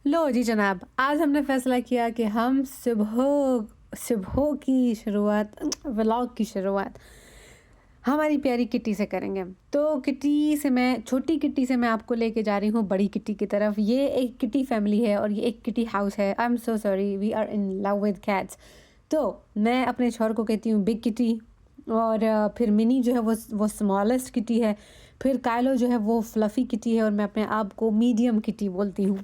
लो जी जनाब, आज हमने फ़ैसला किया कि हम सुबह सुबह की शुरुआत व्लॉग की शुरुआत हमारी प्यारी किट्टी से करेंगे। तो किट्टी से मैं छोटी किट्टी से मैं आपको लेके जा रही हूँ बड़ी किट्टी की तरफ। ये एक किट्टी फैमिली है और ये एक किट्टी हाउस है। I am so sorry, we are in love with cats. तो मैं अपने शौहर को कहती हूँ बिग किटी, और फिर मिनी जो है वो स्मॉलेस्ट किटी है। फिर कायलो जो है वो फ्लफ़ी किटी है और मैं अपने आप को मीडियम किटी बोलती हूँ।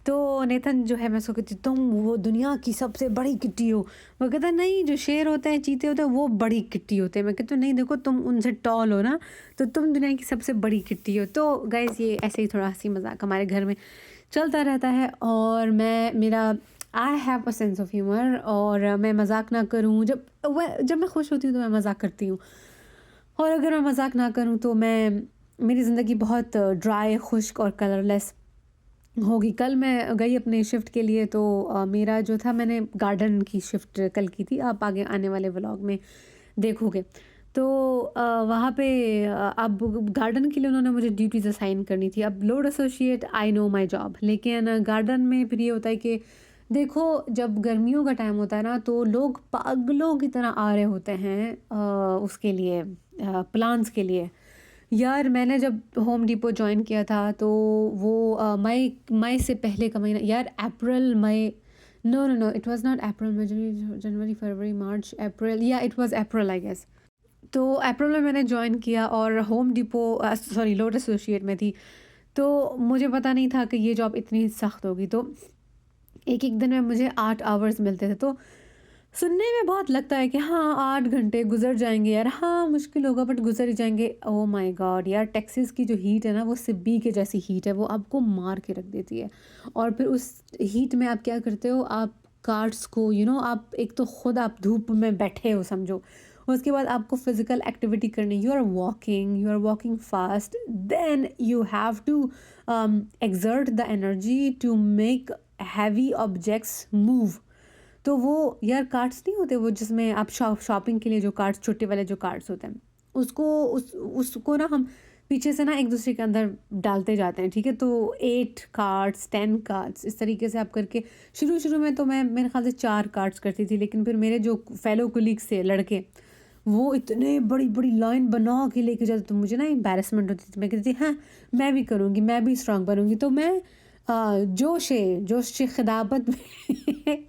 तो नेथन जो है मैं उसको कहती हूँ तुम वो दुनिया की सबसे बड़ी किट्टी हो। वो कहता है नहीं, जो शेर होते हैं चीते होते हैं वो बड़ी किट्टी होते हैं। मैं कहती हूँ नहीं, देखो तुम उनसे टॉल हो ना, तो तुम दुनिया की सबसे बड़ी किट्टी हो। तो गाइस ये ऐसे ही थोड़ा हंसी मजाक हमारे घर में चलता रहता है। और मैं मेरा I have a sense of humour, और मैं मजाक ना करूँ, जब मैं खुश होती हूँ तो मैं मजाक करती हूँ, और अगर मैं मजाक ना करूँ तो मैं मेरी ज़िंदगी बहुत ड्राई खुश्क और कलरलेस होगी। कल मैं गई अपने शिफ्ट के लिए, तो मेरा जो था, मैंने गार्डन की शिफ्ट कल की थी, आप आगे आने वाले व्लॉग में देखोगे। तो वहाँ पे अब गार्डन के लिए उन्होंने मुझे ड्यूटीज़ असाइन करनी थी। अब load associate, I know my job, लेकिन गार्डन में फिर ये होता है कि देखो, जब गर्मियों का टाइम होता है ना, तो लोग पागलों की तरह आ रहे होते हैं उसके लिए, प्लांट्स के लिए। यार मैंने जब होम डिपो जॉइन किया था, तो वो मई मई से पहले का महीना, यार अप्रैल मई, no no no, it was not April May, January February March April, या it was April I guess. तो अप्रैल में मैंने जॉइन किया और Home Depot, sorry, load associate में थी। तो मुझे पता नहीं था कि ये जॉब इतनी सख्त होगी। तो एक एक दिन में मुझे 8 आवर्स मिलते थे। तो सुनने में बहुत लगता है कि हाँ 8 घंटे गुजर जाएंगे यार, हाँ मुश्किल होगा बट गुजर ही जाएंगे। ओ माय गॉड यार, टेक्सास की जो हीट है ना, वो सिब्बी के जैसी हीट है, वो आपको मार के रख देती है। और फिर उस हीट में आप क्या करते हो, आप कार्ड्स को आप एक तो खुद आप धूप में बैठे हो समझो, उसके बाद आपको फिजिकल एक्टिविटी करनी, you are walking fast, then you have to exert the energy to make heavy objects move. तो वो यार कार्ड्स नहीं होते वो, जिसमें आप शॉपिंग के लिए जो कार्ड्स, छोटे वाले जो कार्ड्स होते हैं, उसको ना हम पीछे से ना एक दूसरे के अंदर डालते जाते हैं, ठीक है। तो 8 कार्ड्स, 10 कार्ड्स, इस तरीके से आप करके शुरू शुरू में तो मैं मेरे ख्याल से 4 कार्ड्स करती थी, लेकिन फिर मेरे जो फेलो कुलीग्स थे लड़के, वो इतने बड़ी बड़ी लाइन बना के लेके जाते, तो मुझे ना एम्बेरसमेंट होती थी। मैं कहती थी हाँ मैं भी करूँगी, मैं भी स्ट्रांग बनूँगी। तो मैं जोश खिदाबत में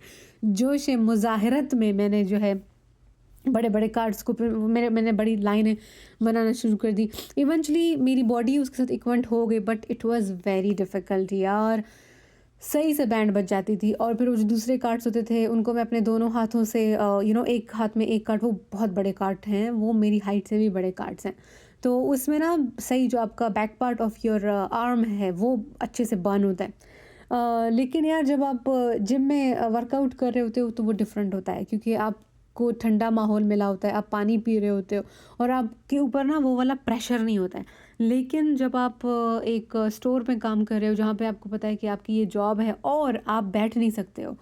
जोश मुज़ाहरत में मैंने जो है बड़े बड़े कार्ड्स को, फिर मैंने बड़ी लाइनें बनाना शुरू कर दी। इवेंचुअली मेरी बॉडी उसके साथ इक्वट हो गई, but it was very difficult यार। सही से बैंड बज जाती थी। और फिर वो जो दूसरे कार्ड्स होते थे उनको मैं अपने दोनों हाथों से, एक हाथ में एक कार्ड, वो बहुत बड़े कार्ड हैं, वो मेरी हाइट से भी बड़े कार्ड्स हैं। तो उसमें ना सही जो आपका back part of your arm है वो अच्छे से बर्न होता है। लेकिन यार जब आप जिम में वर्कआउट कर रहे होते हो तो वो डिफरेंट होता है, क्योंकि आपको ठंडा माहौल मिला होता है, आप पानी पी रहे होते हो, और आपके ऊपर ना वो वाला प्रेशर नहीं होता है। लेकिन जब आप एक स्टोर में काम कर रहे हो, जहाँ पे आपको पता है कि आपकी ये जॉब है और आप बैठ नहीं सकते हो।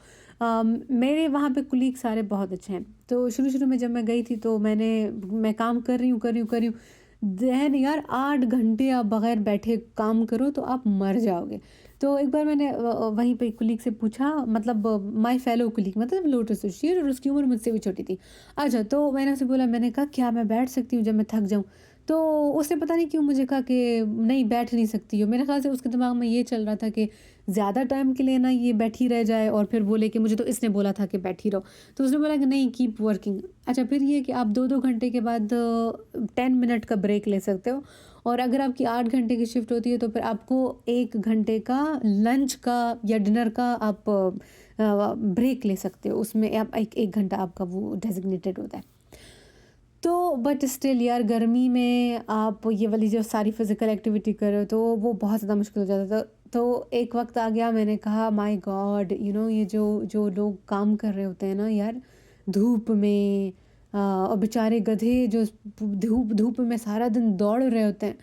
मेरे वहाँ पे कुलीग सारे बहुत अच्छे हैं। तो शुरू-शुरू में जब मैं गई थी, तो मैं काम कर रही हूँ। देन यार 8 घंटे आप बगैर बैठे काम करो तो आप मर जाओगे। तो एक बार मैंने वहीं पे कुलीग से पूछा, मतलब माय फेलो कुलीग, मतलब लोटस एसोसिएट, और उसकी उम्र मुझसे भी छोटी थी। अच्छा, तो मैंने उससे बोला, मैंने कहा क्या मैं बैठ सकती हूँ जब मैं थक जाऊँ? तो उसने पता नहीं क्यों मुझे कहा कि नहीं बैठ नहीं सकती हो। मेरे ख़्याल से उसके दिमाग में ये चल रहा था कि ज़्यादा टाइम के लिए ना ये बैठी रह जाए, और फिर बोले कि मुझे तो इसने बोला था कि बैठी रहो। तो उसने बोला कि नहीं, कीप वर्किंग। अच्छा, फिर ये कि आप 2-2 घंटे के बाद 10 मिनट का ब्रेक ले सकते हो, और अगर आपकी 8 घंटे की शिफ्ट होती है तो फिर आपको 1 घंटे का लंच का या डिनर का आप ब्रेक ले सकते हो। उसमें आप एक 1 घंटा आपका वो डेज़िग्नेटेड होता है। तो बट स्टिल यार, गर्मी में आप ये वाली जो सारी फिज़िकल एक्टिविटी कर रहे हो तो वो बहुत ज़्यादा मुश्किल हो जाता था। तो एक वक़्त आ गया, मैंने कहा माय गॉड, ये जो जो लोग काम कर रहे होते हैं ना यार धूप में, और बेचारे गधे जो धूप धूप में सारा दिन दौड़ रहे होते हैं,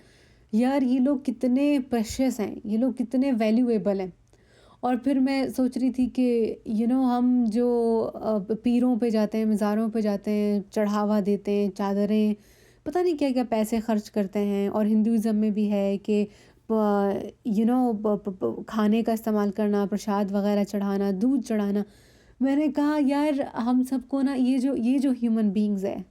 यार ये लोग कितने प्रेशियस हैं, ये लोग कितने वैल्यूएबल हैं। और फिर मैं सोच रही थी कि हम जो पीरों पे जाते हैं, मज़ारों पे जाते हैं, चढ़ावा देते हैं, चादरें, पता नहीं क्या-क्या पैसे खर्च करते हैं। और हिंदुइज़्म में भी है कि खाने का इस्तेमाल करना, प्रसाद वगैरह चढ़ाना, दूध चढ़ाना। मैंने कहा यार हम सबको ना ये जो ह्यूमन बीइंग्स है,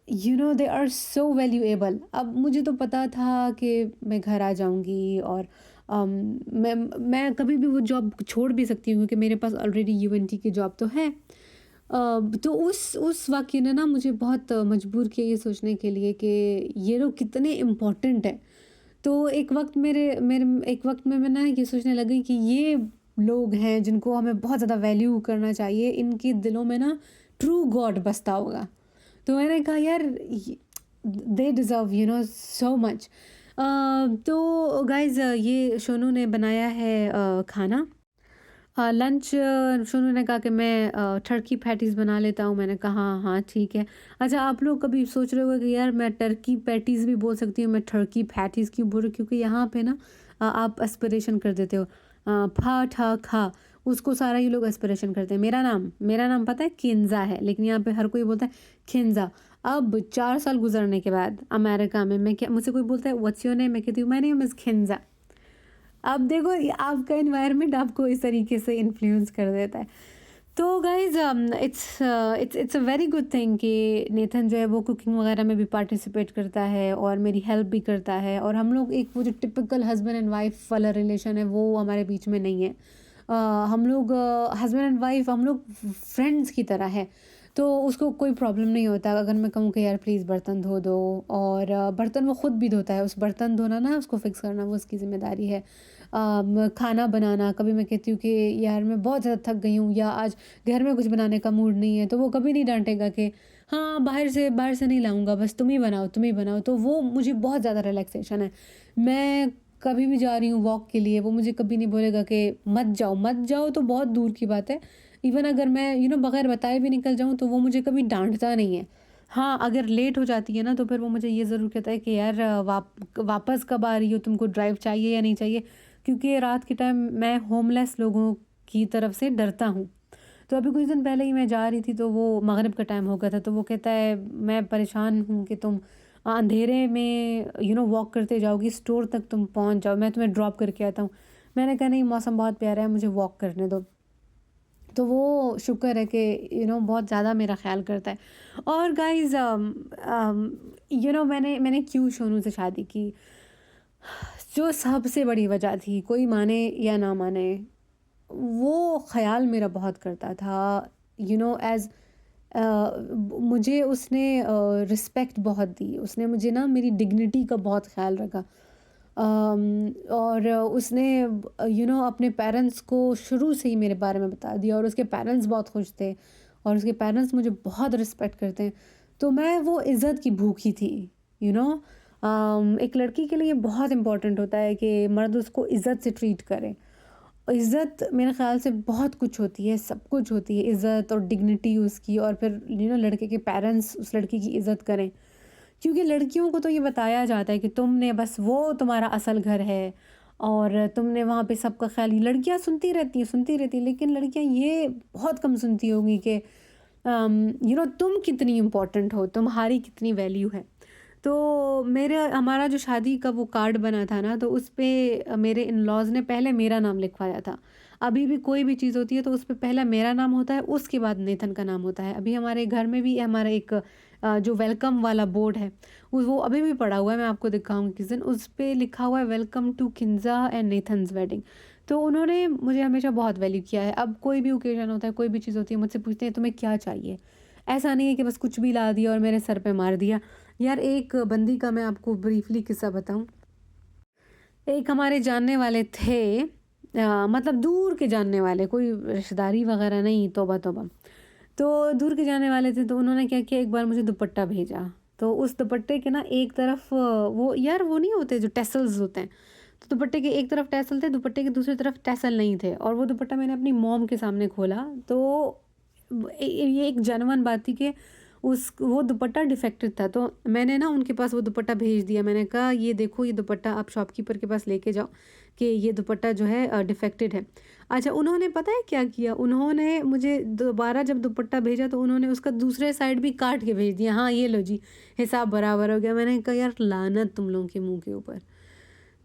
दे आर सो वैल्यूएबल। अब मुझे तो पता था कि मैं घर आ जाऊंगी और अम, मैं कभी भी वो जॉब छोड़ भी सकती हूँ क्योंकि मेरे पास ऑलरेडी यूएनटी की जॉब तो है। तो उस वाक़ये ने ना मुझे बहुत मजबूर किया ये सोचने के लिए कि ये लोग कितने इम्पोर्टेंट हैं। तो एक वक़्त में मैं ना ये सोचने लगी कि ये लोग हैं जिनको हमें बहुत ज़्यादा वैल्यू करना चाहिए, इनके दिलों में ना ट्रू गॉड बसता होगा। तो मैंने कहा यार दे डिज़र्व सो मच। तो गाइज़ ये शोनू ने बनाया है खाना। लंच शोनू ने कहा कि मैं टर्की पैटीज़ बना लेता हूँ। मैंने कहा हाँ हाँ ठीक है। अच्छा, आप लोग कभी सोच रहे होगे कि यार मैं टर्की पैटीज़ भी बोल सकती हूँ, मैं टर्की पैटीज़ क्यों बोल रही हूँ? क्योंकि यहाँ पे ना आप एस्पिरेशन कर देते हो। फा ठा खा, उसको सारा ये लोग एस्पिरेशन करते हैं। मेरा नाम पता है किन्जा है, लेकिन यहाँ पे हर कोई बोलता है खिंजा। अब 4 साल गुजरने के बाद अमेरिका में मैं क्या, मुझसे कोई बोलता है व्हाट्स योर नेम, मैं कहती हूँ माय नेम इज़ खिंजा। अब देखो ये आपका एनवायरनमेंट आपको इस तरीके से इन्फ्लुएंस कर देता है। तो guys it's a very good thing कि नेथन जो है वो कुकिंग वगैरह में भी पार्टिसिपेट करता है और मेरी हेल्प भी करता है, और हम लोग एक वो जो टिपिकल हस्बैंड एंड वाइफ वाला रिलेशन है वो हमारे बीच में नहीं है। हम लोग हस्बैंड एंड वाइफ, हम लोग फ्रेंड्स की तरह है। तो उसको कोई प्रॉब्लम नहीं होता अगर मैं कहूँ कि यार प्लीज़ बर्तन धो दो, और बर्तन वो खुद भी धोता है। उस बर्तन धोना ना उसको फिक्स करना वो उसकी ज़िम्मेदारी है। खाना बनाना, कभी मैं कहती हूँ कि यार मैं बहुत ज़्यादा थक गई हूँ या आज घर में कुछ बनाने का मूड नहीं है, तो वो कभी नहीं डांटेगा कि हाँ बाहर से नहीं लाऊंगा, बस तुम ही बनाओ। तो वो मुझे बहुत ज़्यादा रिलैक्सेशन है। मैं कभी भी जा रही हूँ वॉक के लिए, वो मुझे कभी नहीं बोलेगा कि मत जाओ तो बहुत दूर की बात है। इवन अगर मैं बगैर बताए भी निकल जाऊँ तो वो मुझे कभी डांटता नहीं है। हाँ, अगर लेट हो जाती है ना तो फिर वो मुझे ये ज़रूर कहता है कि यार वापस कब आ रही हो, तुमको ड्राइव चाहिए या नहीं चाहिए? क्योंकि रात के टाइम मैं होमलेस लोगों की तरफ से डरता हूँ। तो अभी कुछ दिन पहले ही मैं जा रही थी तो वो मगरिब का टाइम हो गया था, तो वो कहता है मैं परेशान हूँ कि तुम अंधेरे में वॉक करते जाओगी, स्टोर तक तुम पहुँच जाओ, मैं तुम्हें ड्रॉप करके आता हूँ। मैंने कहा नहीं, मौसम बहुत प्यारा है, मुझे वॉक करने दो। तो वो शुक्र है कि बहुत ज़्यादा मेरा ख़्याल करता है। और गाइज़ मैंने क्यों सोनू से शादी की? जो सबसे बड़ी वजह थी, कोई माने या ना माने, वो ख़्याल मेरा बहुत करता था। एज़ मुझे उसने रिस्पेक्ट बहुत दी, उसने मुझे ना मेरी डिग्निटी का बहुत ख़्याल रखा। और उसने अपने पेरेंट्स को शुरू से ही मेरे बारे में बता दिया, और उसके पेरेंट्स बहुत खुश थे और उसके पेरेंट्स मुझे बहुत रिस्पेक्ट करते हैं। तो मैं वो इज़्ज़त की भूखी थी। यू नो एक लड़की के लिए बहुत इम्पोर्टेंट होता है कि मर्द उसको इज़्ज़त से ट्रीट करे। इज़्ज़त मेरे ख़्याल से बहुत कुछ होती है, सब कुछ होती है, इज़्ज़त और डिग्निटी उसकी, और फिर लड़के के पेरेंट्स उस लड़की की इज़्ज़त करें। क्योंकि लड़कियों को तो ये बताया जाता है कि तुमने बस, वो तुम्हारा असल घर है और तुमने वहाँ पे सबका ख़्याल, लड़कियाँ सुनती रहती हैं, लेकिन लड़कियाँ ये बहुत कम सुनती होंगी कि तुम कितनी इम्पोर्टेंट हो, तुम्हारी कितनी वैल्यू है। तो हमारा जो शादी का वो कार्ड बना था ना, तो उस पे मेरे इन-लॉज़ ने पहले मेरा नाम लिखवाया था। अभी भी कोई भी चीज़ होती है तो उस पे पहला मेरा नाम होता है, उसके बाद नेथन का नाम होता है। अभी हमारे घर में भी हमारा एक जो वेलकम वाला बोर्ड है, वो अभी भी पड़ा हुआ है, मैं आपको दिखाऊँगी किस दिन। उस पे लिखा हुआ है वेलकम टू किन्ज़ा एंड नेथन्स वेडिंग। तो उन्होंने मुझे हमेशा बहुत वैल्यू किया है। अब कोई भी ओकेज़न होता है, कोई भी चीज़ होती है, मुझसे पूछते हैं तुम्हें क्या चाहिए? ऐसा नहीं है कि बस कुछ भी ला दिया और मेरे सर पे मार दिया। यार एक बंदी का मैं आपको ब्रीफली किस्सा बताऊँ। एक हमारे जानने वाले थे, मतलब दूर के जानने वाले, कोई रिश्तेदारी वगैरह नहीं, तौबा तौबा। तो दूर के जाने वाले थे, तो उन्होंने क्या किया, एक बार मुझे दुपट्टा भेजा। तो उस दुपट्टे के ना एक तरफ वो यार वो नहीं होते जो टैसल्स होते हैं, तो दुपट्टे के एक तरफ टैसल थे, दुपट्टे की दूसरी तरफ टैसल नहीं थे, और वो दुपट्टा मैंने अपनी मॉम के सामने खोला। तो ये एक जेन्युइन बात थी कि वो दुपट्टा डिफेक्टेड था। तो मैंने ना उनके पास वो दुपट्टा भेज दिया। मैंने कहा ये देखो, ये दुपट्टा आप शॉपकीपर के पास लेके जाओ कि ये दुपट्टा जो है डिफेक्टेड है। अच्छा, उन्होंने पता है क्या किया, उन्होंने मुझे दोबारा जब दुपट्टा भेजा तो उन्होंने उसका दूसरे साइड भी काट के भेज दिया। हाँ ये लो जी, हिसाब बराबर हो गया। मैंने कहा यार लानत तुम लोगों के मुंह के ऊपर।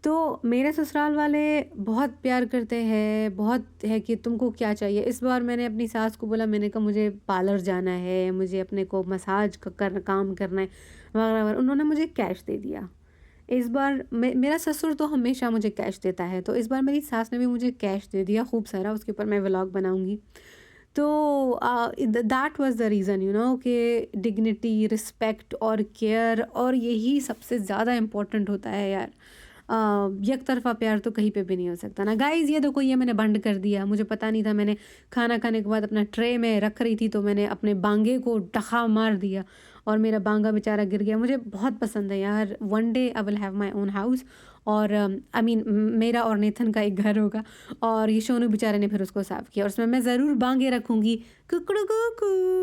तो मेरे ससुराल वाले बहुत प्यार करते हैं, बहुत है कि तुमको क्या चाहिए? इस बार मैंने अपनी सास को बोला, मैंने कहा मुझे पार्लर जाना है, मुझे अपने को मसाज काम करना है वगैरह वगैरह। उन्होंने मुझे कैश दे दिया। इस बार मेरा ससुर तो हमेशा मुझे कैश देता है, तो इस बार मेरी सास ने भी मुझे कैश दे दिया खूब सारा, उसके ऊपर मैं व्लॉग बनाऊंगी। तो दैट वाज द रीज़न कि डिग्निटी, रिस्पेक्ट और केयर, और यही सबसे ज़्यादा इम्पोर्टेंट होता है यार। एक तरफ़ा प्यार तो कहीं पे भी नहीं हो सकता ना। गाइस ये देखो, ये मैंने बंद कर दिया, मुझे पता नहीं था। मैंने खाना खाने के बाद अपना ट्रे में रख रही थी, तो मैंने अपने बांगे को डखा मार दिया और मेरा बांगा बेचारा गिर गया। मुझे बहुत पसंद है यार, one day I will have my own house. और आई मीन मेरा और नेथन का एक घर होगा, और ये शोनू बेचारे ने फिर उसको साफ़ किया, और उसमें मैं ज़रूर बांगे रखूँगी। कुकड़ू कुकू।